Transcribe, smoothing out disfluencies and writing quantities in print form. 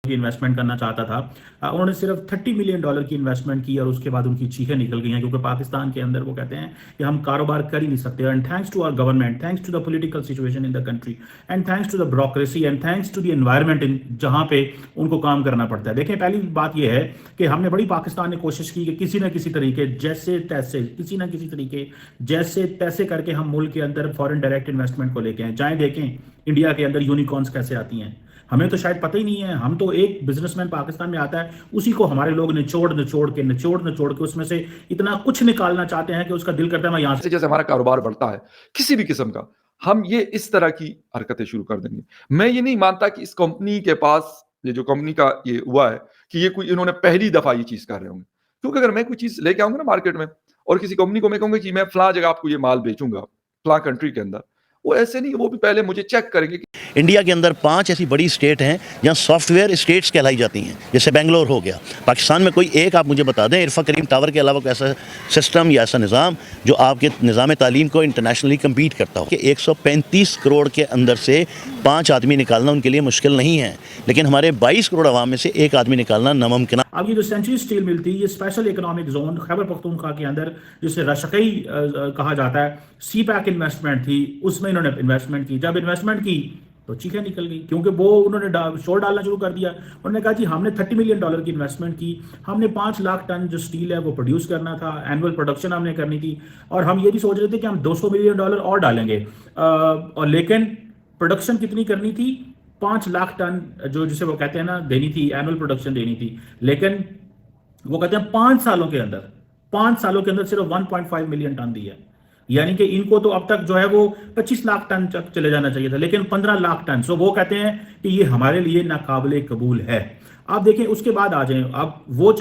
की इन्वेस्टमेंट करना चाहता था। उन्होंने सिर्फ $30 मिलियन की इन्वेस्टमेंट की और उसके बाद उनकी चीखें निकल गई हैं, क्योंकि पाकिस्तान के अंदर वो कहते हैं कि हम कारोबार कर ही नहीं सकते। And thanks to our government, thanks to the political situation in the country, and thanks to the bureaucracy, and thanks to the environment in जहां पे उनको काम करना पड़ता है। देखें, पहली बात यह है कि हमने बड़ी पाकिस्तान ने कोशिश की कि किसी ना किसी तरीके जैसे तैसे किसी ना किसी तरीके जैसे तैसे करके हम मुल्क के अंदर फॉरेन डायरेक्ट इन्वेस्टमेंट को लेके आए। चाहे देखें इंडिया के अंदर यूनिकॉर्न्स कैसे आती हैं, हमें तो शायद पता ही नहीं है। हम तो एक बिजनेसमैन पाकिस्तान में आता है, उसी को हमारे लोग निचोड़ के उसमें से इतना कुछ निकालना चाहते हैं कि उसका दिल करता है मैं यहाँ से। जैसे हमारा कारोबार बढ़ता है किसी भी किस्म का, हम ये इस तरह की हरकतें शुरू कर देंगे। मैं ये नहीं मानता कि इस कंपनी के पास, ये जो कंपनी का ये हुआ है, कि ये कोई इन्होंने पहली दफा ये चीज कर रहे होंगे। क्योंकि अगर मैं कोई चीज लेके आऊंगा ना मार्केट में और किसी कंपनी को मैं कहूंगा कि मैं फलां जगह आपको ये माल बेचूंगा फलां कंट्री के अंदर, वो ऐसे नहीं, वो भी पहले मुझे चेक करेंगे। इंडिया के अंदर 5 ऐसी बड़ी स्टेट हैं जहां सॉफ्टवेयर स्टेट्स कहलाई जाती हैं, जैसे बेंगलोर हो गया। पाकिस्तान में कोई एक आप मुझे बता दें इरफा करीम टावर के अलावा कोई ऐसा सिस्टम या ऐसा निज़ाम जो आपके निज़ाम तालीम को इंटरनेशनली कम्पीट करता हो। कि 135 करोड़ के अंदर से 5 आदमी निकालना उनके लिए मुश्किल नहीं है, लेकिन हमारे 22 करोड़ आवाम में से एक आदमी निकालना नामुमकिन। अब ये जो सेंचुरी स्टील मिल थी, ये special economic zone Khyber Pakhtunkhwa के अंदर जिसे रशकई कहा जाता है, सी पैक इन्वेस्टमेंट थी, उसमें इन्होंने इन्वेस्टमेंट की। जब इन्वेस्टमेंट की तो चीखें निकल गई, क्योंकि वो उन्होंने शोर डालना शुरू कर दिया। उन्होंने कहा जी हमने $30 मिलियन की इन्वेस्टमेंट की, हमने 5 लाख टन जो स्टील है वो प्रोड्यूस करना था, एनुअल प्रोडक्शन हमने करनी थी, और हम ये भी सोच रहे थे कि हम $200 मिलियन और डालेंगे। और लेकिन प्रोडक्शन कितनी करनी थी? 5 लाख टन जो जिसे वो कहते हैं ना देनी थी, एनुअल प्रोडक्शन देनी थी। लेकिन वो कहते हैं 5 सालों के अंदर सिर्फ 1.5 मिलियन टन दी है। यानी कि इनको तो अब तक जो है वो 25 लाख टन तक चले जाना चाहिए था, लेकिन 15 लाख टन। सो वो कहते हैं कि ये हमारे लिए नाकाबिले कबूल है। आप देखें उसके बाद आ जाए, अब वो